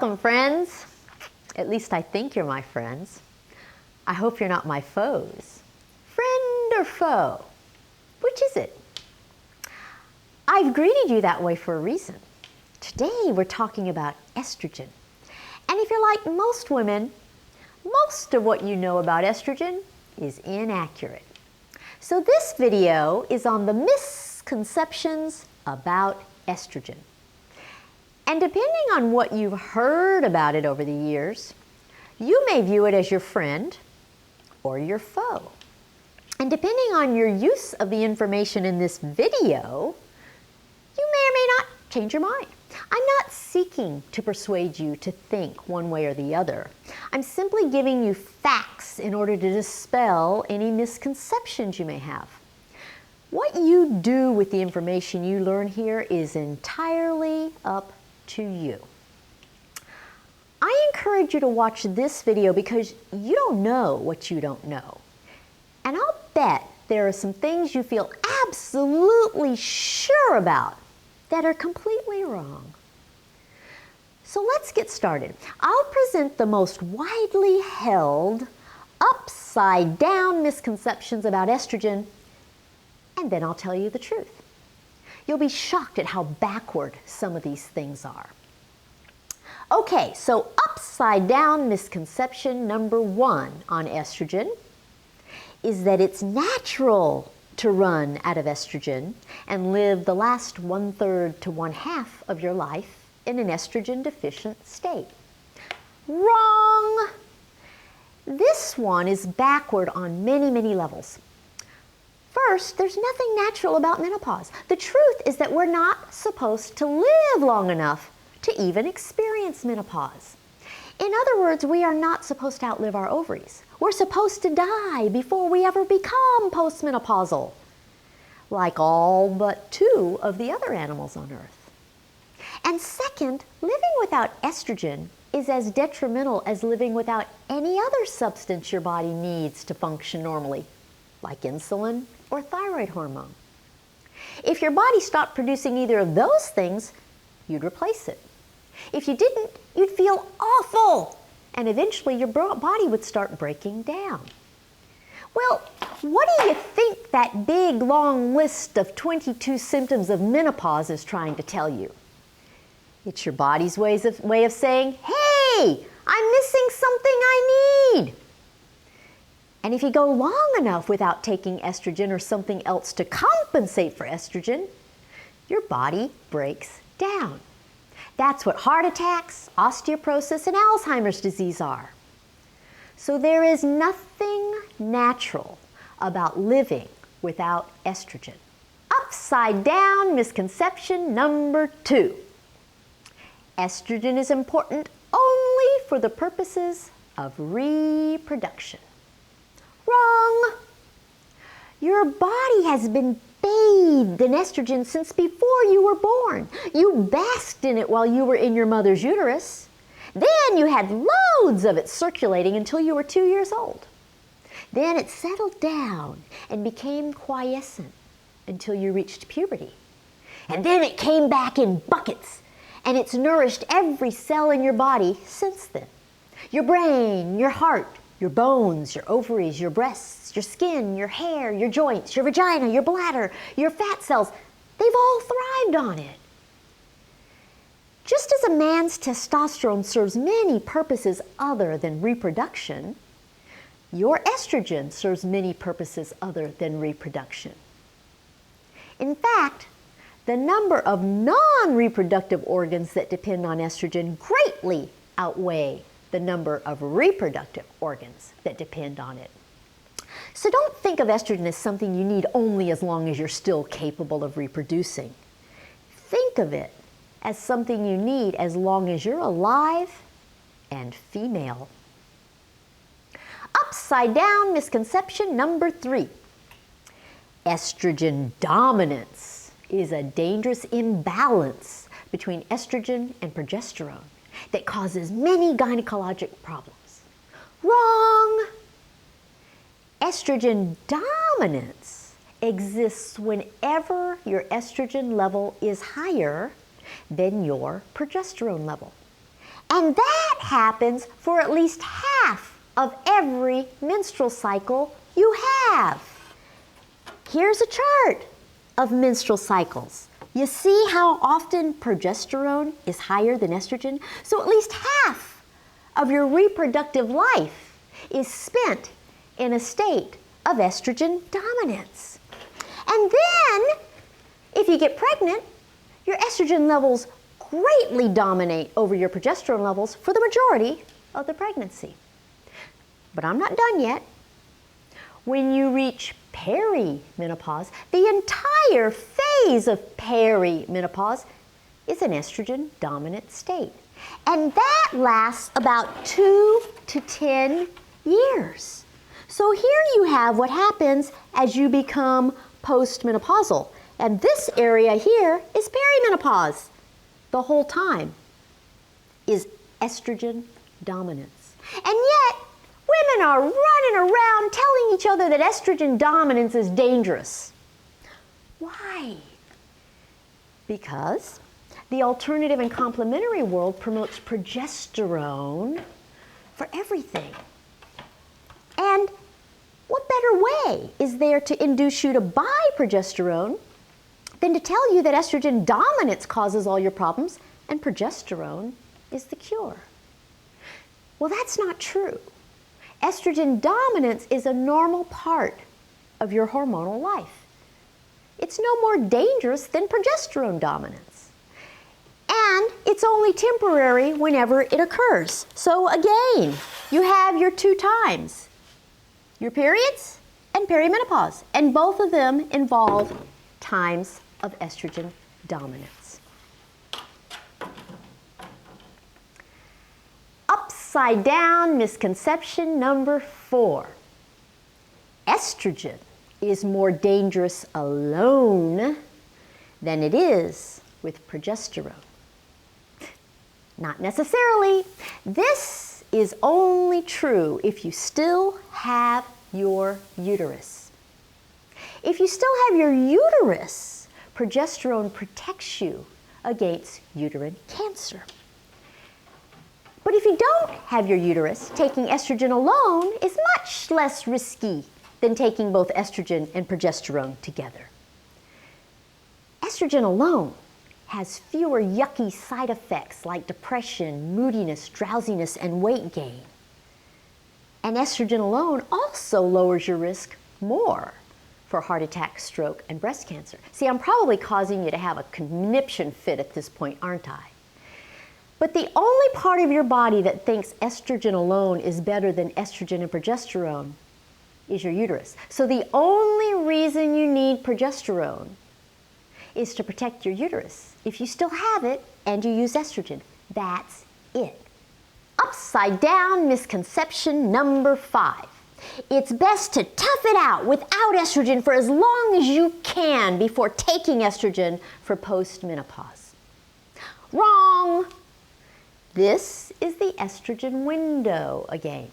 Welcome, friends. At least I think you're my friends. I hope you're not my foes. Friend or foe? Which is it? I've greeted you that way for a reason. Today we're talking about estrogen. And if you're like most women, most of what you know about estrogen is inaccurate. So this video is on the misconceptions about estrogen. And depending on what you've heard about it over the years, you may view it as your friend or your foe. And depending on your use of the information in this video, you may or may not change your mind. I'm not seeking to persuade you to think one way or the other. I'm simply giving you facts in order to dispel any misconceptions you may have. What you do with the information you learn here is entirely up to you. I encourage you to watch this video because you don't know what you don't know. And I'll bet there are some things you feel absolutely sure about that are completely wrong. So let's get started. I'll present the most widely held, upside down misconceptions about estrogen, and then I'll tell you the truth. You'll be shocked at how backward some of these things are. Okay, so upside down misconception number 1 on estrogen is that it's natural to run out of estrogen and live the last 1/3 to 1/2 of your life in an estrogen-deficient state. Wrong! This one is backward on many, many levels. First, there's nothing natural about menopause. The truth is that we're not supposed to live long enough to even experience menopause. In other words, we are not supposed to outlive our ovaries. We're supposed to die before we ever become postmenopausal, like all but 2 of the other animals on Earth. And second, living without estrogen is as detrimental as living without any other substance your body needs to function normally, like insulin or thyroid hormone. If your body stopped producing either of those things, you'd replace it. If you didn't, you'd feel awful, and eventually your body would start breaking down. Well, what do you think that big, long list of 22 symptoms of menopause is trying to tell you? It's your body's way of saying, hey, I'm missing something I need. And if you go long enough without taking estrogen or something else to compensate for estrogen, your body breaks down. That's what heart attacks, osteoporosis, and Alzheimer's disease are. So there is nothing natural about living without estrogen. Upside down misconception number 2. Estrogen is important only for the purposes of reproduction. Wrong! Your body has been bathed in estrogen since before you were born. You basked in it while you were in your mother's uterus. Then you had loads of it circulating until you were 2 years old. Then it settled down and became quiescent until you reached puberty. And then it came back in buckets, and it's nourished every cell in your body since then. Your brain, your heart, your bones, your ovaries, your breasts, your skin, your hair, your joints, your vagina, your bladder, your fat cells, they've all thrived on it. Just as a man's testosterone serves many purposes other than reproduction, your estrogen serves many purposes other than reproduction. In fact, the number of non-reproductive organs that depend on estrogen greatly outweigh the number of reproductive organs that depend on it. So don't think of estrogen as something you need only as long as you're still capable of reproducing. Think of it as something you need as long as you're alive and female. Upside down misconception number 3. Estrogen dominance is a dangerous imbalance between estrogen and progesterone that causes many gynecologic problems. Wrong! Estrogen dominance exists whenever your estrogen level is higher than your progesterone level. And that happens for at least half of every menstrual cycle you have. Here's a chart of menstrual cycles. You see how often progesterone is higher than estrogen? So at least half of your reproductive life is spent in a state of estrogen dominance. And then, if you get pregnant, your estrogen levels greatly dominate over your progesterone levels for the majority of the pregnancy. But I'm not done yet. When you reach perimenopause, the entire phase of perimenopause is an estrogen-dominant state. And that lasts about 2 to 10 years. So here you have what happens as you become postmenopausal. And this area here is perimenopause. The whole time is estrogen dominance. And yet, women are running around telling each other that estrogen dominance is dangerous. Why? Because the alternative and complementary world promotes progesterone for everything. And what better way is there to induce you to buy progesterone than to tell you that estrogen dominance causes all your problems and progesterone is the cure? Well, that's not true. Estrogen dominance is a normal part of your hormonal life. It's no more dangerous than progesterone dominance. And it's only temporary whenever it occurs. So again, you have your two times, your periods and perimenopause, and both of them involve times of estrogen dominance. Upside down misconception number 4. Estrogen is more dangerous alone than it is with progesterone. Not necessarily. This is only true if you still have your uterus. If you still have your uterus, progesterone protects you against uterine cancer. But if you don't have your uterus, taking estrogen alone is much less risky than taking both estrogen and progesterone together. Estrogen alone has fewer yucky side effects like depression, moodiness, drowsiness, and weight gain. And estrogen alone also lowers your risk more for heart attack, stroke, and breast cancer. See, I'm probably causing you to have a conniption fit at this point, aren't I? But the only part of your body that thinks estrogen alone is better than estrogen and progesterone is your uterus. So the only reason you need progesterone is to protect your uterus. If you still have it and you use estrogen, that's it. Upside down misconception number 5. It's best to tough it out without estrogen for as long as you can before taking estrogen for postmenopause. Wrong! This is the estrogen window again.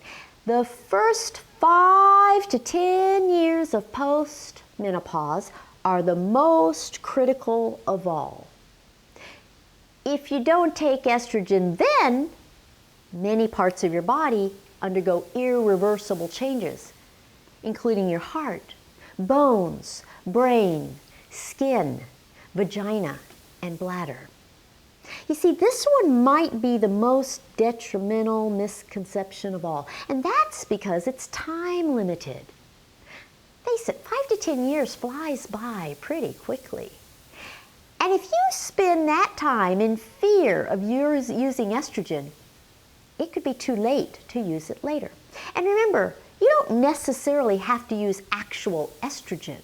The first 5 to 10 years of postmenopause are the most critical of all. If you don't take estrogen then, many parts of your body undergo irreversible changes, including your heart, bones, brain, skin, vagina, and bladder. You see, this one might be the most detrimental misconception of all, and that's because it's time limited. Face it, 5 to 10 years flies by pretty quickly. And if you spend that time in fear of using estrogen, it could be too late to use it later. And remember, you don't necessarily have to use actual estrogen.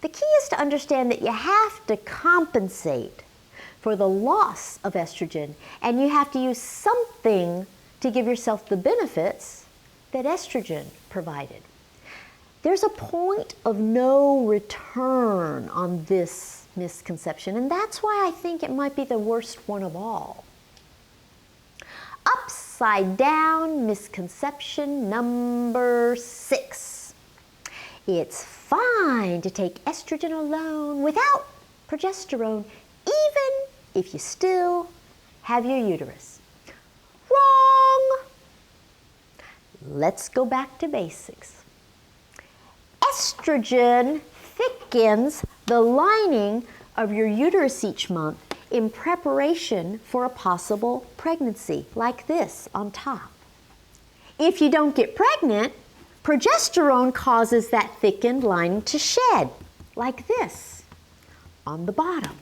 The key is to understand that you have to compensate for the loss of estrogen, and you have to use something to give yourself the benefits that estrogen provided. There's a point of no return on this misconception, and that's why I think it might be the worst one of all. Upside down misconception number 6. It's fine to take estrogen alone without progesterone, even if you still have your uterus. Let's go back to basics. Estrogen thickens the lining of your uterus each month in preparation for a possible pregnancy, like this on top. If you don't get pregnant, progesterone causes that thickened lining to shed, like this on the bottom.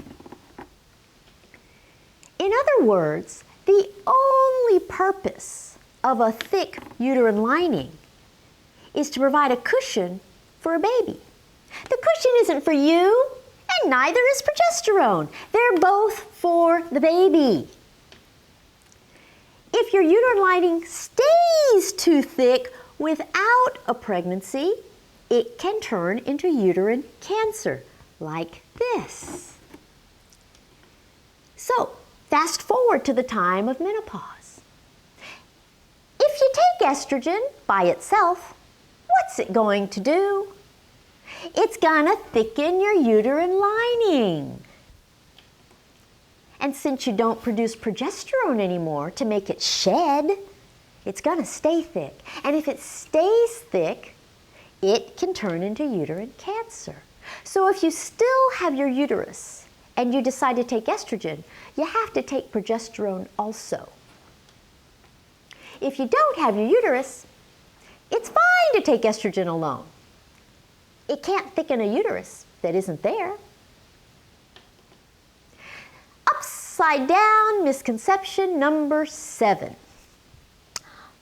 In other words, the only purpose of a thick uterine lining is to provide a cushion for a baby. The cushion isn't for you, and neither is progesterone. They're both for the baby. If your uterine lining stays too thick without a pregnancy, it can turn into uterine cancer, like this. So, fast forward to the time of menopause. If you take estrogen by itself, what's it going to do? It's gonna thicken your uterine lining. And since you don't produce progesterone anymore to make it shed, it's gonna stay thick. And if it stays thick, it can turn into uterine cancer. So if you still have your uterus and you decide to take estrogen, you have to take progesterone also. If you don't have your uterus, it's fine to take estrogen alone. It can't thicken a uterus that isn't there. Upside down misconception number 7.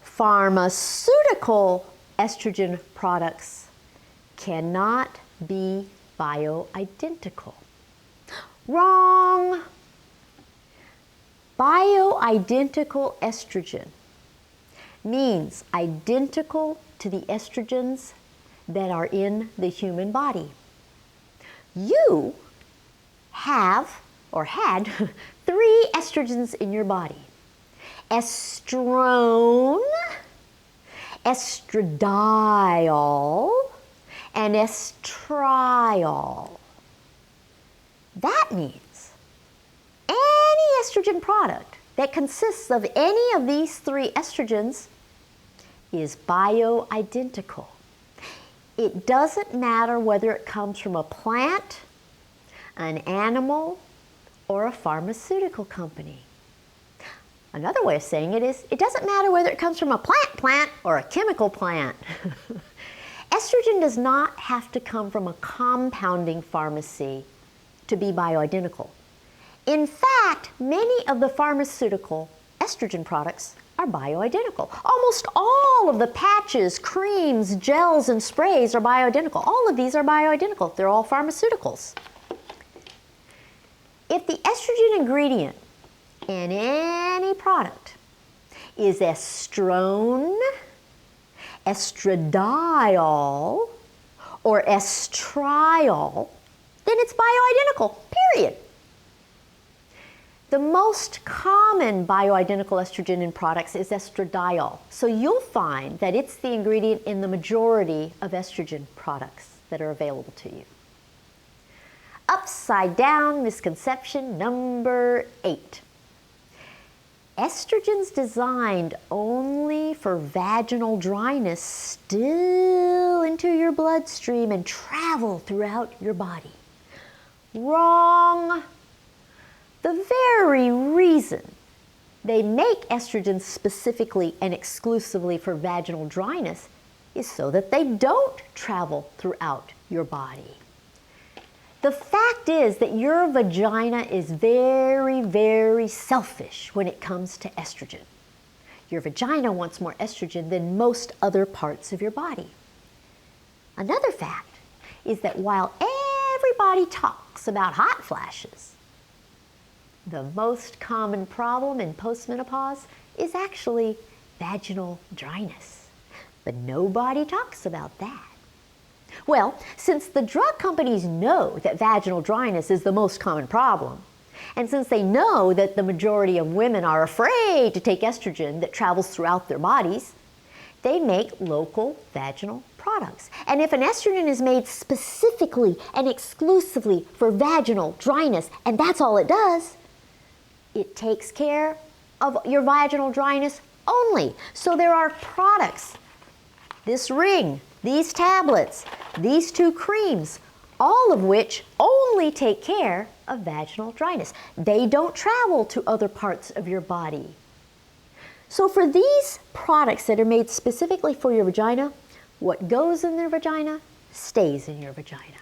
Pharmaceutical estrogen products cannot be bioidentical. Wrong. Bioidentical estrogen means identical to the estrogens that are in the human body. You have or had 3 estrogens in your body: estrone, estradiol, and estriol. That means any estrogen product that consists of any of these 3 estrogens is bioidentical. It doesn't matter whether it comes from a plant, an animal, or a pharmaceutical company. Another way of saying it is, it doesn't matter whether it comes from a plant or a chemical plant. Estrogen does not have to come from a compounding pharmacy to be bioidentical. In fact, many of the pharmaceutical estrogen products are bioidentical. Almost all of the patches, creams, gels, and sprays are bioidentical. All of these are bioidentical. They're all pharmaceuticals. If the estrogen ingredient in any product is estrone, estradiol, or estriol, then it's bioidentical, period. The most common bioidentical estrogen in products is estradiol. So you'll find that it's the ingredient in the majority of estrogen products that are available to you. Upside down misconception number 8. Estrogens designed only for vaginal dryness spill into your bloodstream and travel throughout your body. Wrong. The very reason they make estrogens specifically and exclusively for vaginal dryness is so that they don't travel throughout your body. The fact is that your vagina is very, very selfish when it comes to estrogen. Your vagina wants more estrogen than most other parts of your body. Another fact is that while everybody talks about hot flashes, the most common problem in postmenopause is actually vaginal dryness. But nobody talks about that. Well, since the drug companies know that vaginal dryness is the most common problem, and since they know that the majority of women are afraid to take estrogen that travels throughout their bodies, they make local vaginal products. And if an estrogen is made specifically and exclusively for vaginal dryness, and that's all it does, it takes care of your vaginal dryness only. So there are products this ring, these tablets, these 2 creams, all of which only take care of vaginal dryness. They don't travel to other parts of your body. So for these products that are made specifically for your vagina, what goes in your vagina stays in your vagina.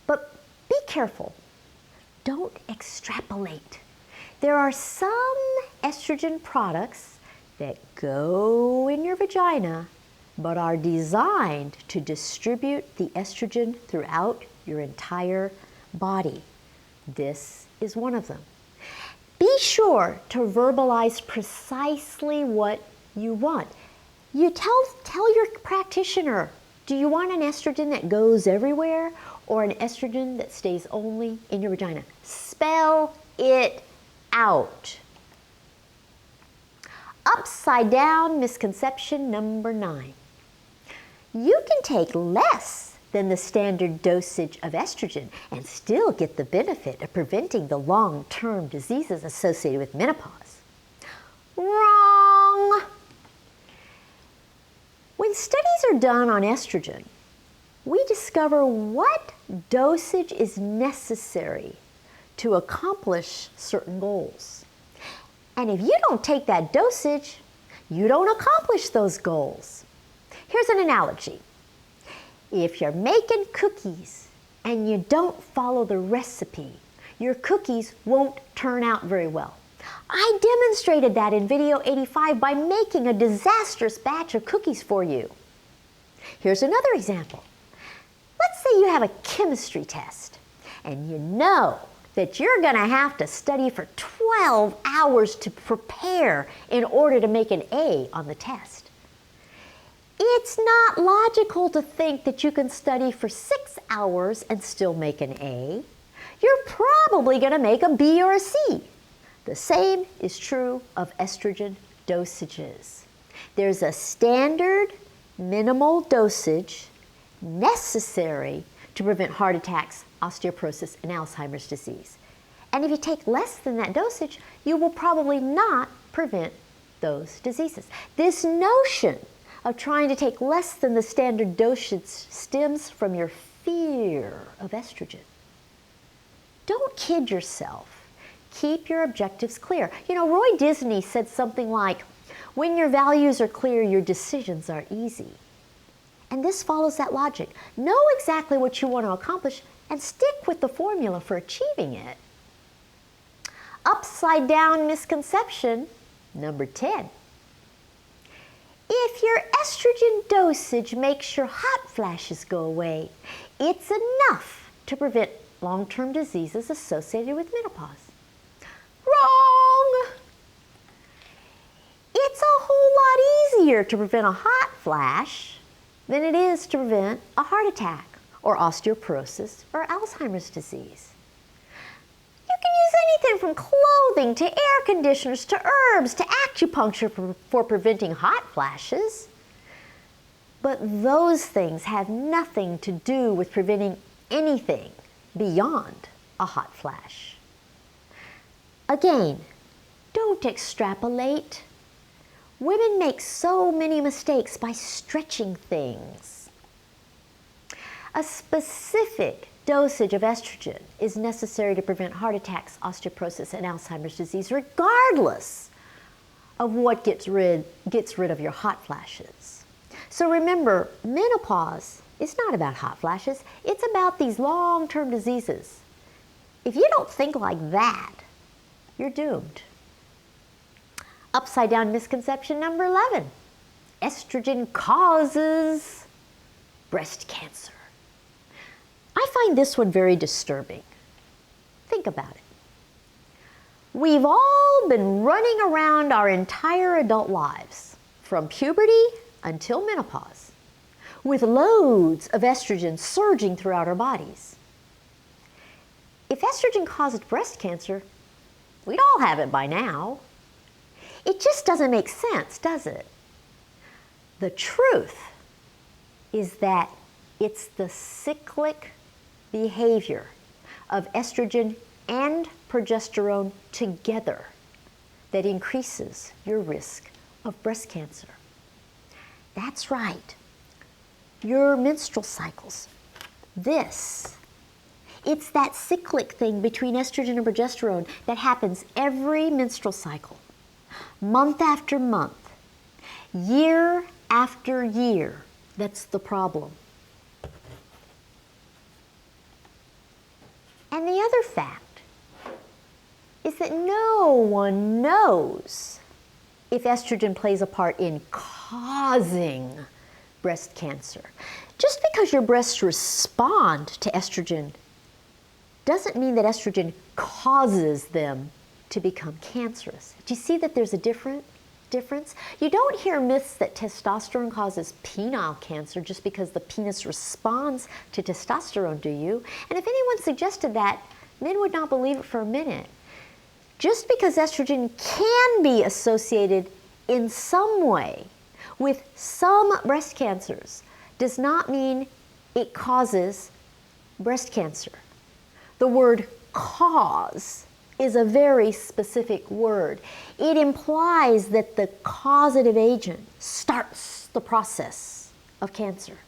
But be careful. Don't extrapolate. There are some estrogen products that go in your vagina but are designed to distribute the estrogen throughout your entire body. This is one of them. Be sure to verbalize precisely what you want. You tell your practitioner, do you want an estrogen that goes everywhere or an estrogen that stays only in your vagina? Spell it out. Upside down misconception number 9. You can take less than the standard dosage of estrogen and still get the benefit of preventing the long-term diseases associated with menopause. Wrong! When studies are done on estrogen, we discover what dosage is necessary to accomplish certain goals. And if you don't take that dosage, you don't accomplish those goals. Here's an analogy. If you're making cookies and you don't follow the recipe, your cookies won't turn out very well. I demonstrated that in video 85 by making a disastrous batch of cookies for you. Here's another example. Let's say you have a chemistry test and you know that you're going to have to study for 12 hours to prepare in order to make an A on the test. It's not logical to think that you can study for 6 hours and still make an A. You're probably going to make a B or a C. The same is true of estrogen dosages. There's a standard minimal dosage necessary to prevent heart attacks, osteoporosis, and Alzheimer's disease. And if you take less than that dosage, you will probably not prevent those diseases. This notion of trying to take less than the standard dosage stems from your fear of estrogen. Don't kid yourself. Keep your objectives clear. You know, Roy Disney said something like, when your values are clear, your decisions are easy. And this follows that logic. Know exactly what you want to accomplish and stick with the formula for achieving it. Upside down misconception number 10. If your estrogen dosage makes your hot flashes go away, it's enough to prevent long-term diseases associated with menopause. Wrong! It's a whole lot easier to prevent a hot flash than it is to prevent a heart attack or osteoporosis or Alzheimer's disease. You can use anything from clothing to air conditioners to herbs to acupuncture for preventing hot flashes. But those things have nothing to do with preventing anything beyond a hot flash. Again, don't extrapolate. Women make so many mistakes by stretching things. A specific dosage of estrogen is necessary to prevent heart attacks, osteoporosis, and Alzheimer's disease, regardless of what gets rid of your hot flashes. So remember, menopause is not about hot flashes. It's about these long-term diseases. If you don't think like that, you're doomed. Upside down misconception number 11. Estrogen causes breast cancer. I find this one very disturbing. Think about it. We've all been running around our entire adult lives, from puberty until menopause, with loads of estrogen surging throughout our bodies. If estrogen caused breast cancer, we'd all have it by now. It just doesn't make sense, does it? The truth is that it's the cyclic behavior of estrogen and progesterone together that increases your risk of breast cancer. That's right. Your menstrual cycles. It's that cyclic thing between estrogen and progesterone that happens every menstrual cycle, month after month, year after year. That's the problem. And the other fact is that no one knows if estrogen plays a part in causing breast cancer. Just because your breasts respond to estrogen doesn't mean that estrogen causes them to become cancerous. Do you see that there's a difference? You don't hear myths that testosterone causes penile cancer just because the penis responds to testosterone, do you? And if anyone suggested that, men would not believe it for a minute. Just because estrogen can be associated in some way with some breast cancers does not mean it causes breast cancer. The word cause is a very specific word. It implies that the causative agent starts the process of cancer.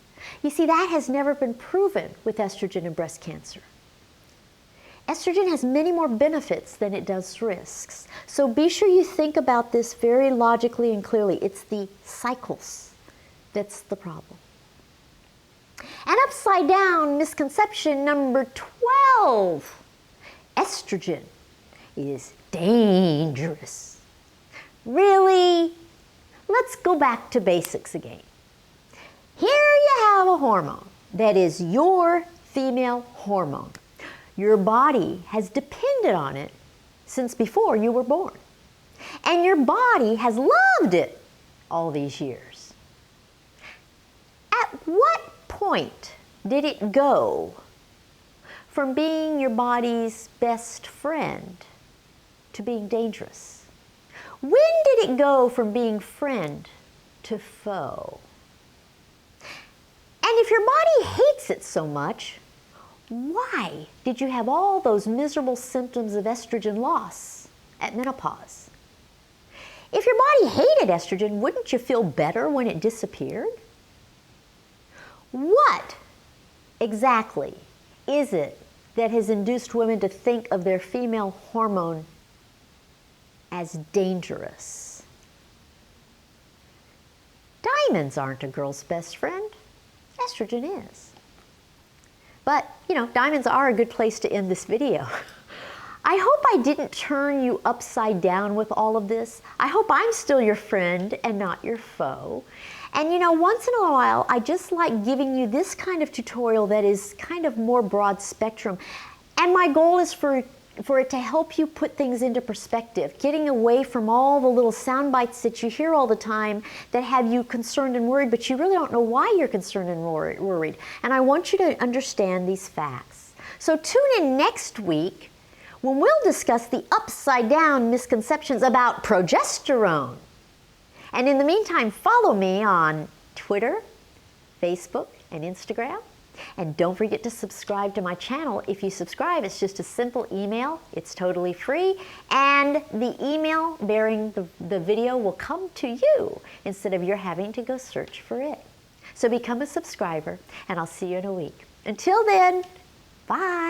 You see, that has never been proven with estrogen and breast cancer. Estrogen has many more benefits than it does risks. So be sure you think about this very logically and clearly. It's the cycles that's the problem. And upside down misconception number 12. Estrogen is dangerous. Really? Let's go back to basics again. Here you have a hormone that is your female hormone. Your body has depended on it since before you were born. And your body has loved it all these years. At what point did it go from being your body's best friend to being dangerous? When did it go from being friend to foe? And if your body hates it so much, why did you have all those miserable symptoms of estrogen loss at menopause? If your body hated estrogen, wouldn't you feel better when it disappeared? What exactly is it that has induced women to think of their female hormone as dangerous? Diamonds aren't a girl's best friend. Estrogen is. But, diamonds are a good place to end this video. I hope I didn't turn you upside down with all of this. I hope I'm still your friend and not your foe. And once in a while, I just like giving you this kind of tutorial that is kind of more broad spectrum. And my goal is for it to help you put things into perspective, getting away from all the little sound bites that you hear all the time that have you concerned and worried, but you really don't know why you're concerned and worried. And I want you to understand these facts. So tune in next week when we'll discuss the upside down misconceptions about progesterone. And in the meantime, follow me on Twitter, Facebook, and Instagram. And don't forget to subscribe to my channel. If you subscribe, it's just a simple email. It's totally free. And the email bearing the video will come to you instead of your having to go search for it. So become a subscriber, and I'll see you in a week. Until then, bye.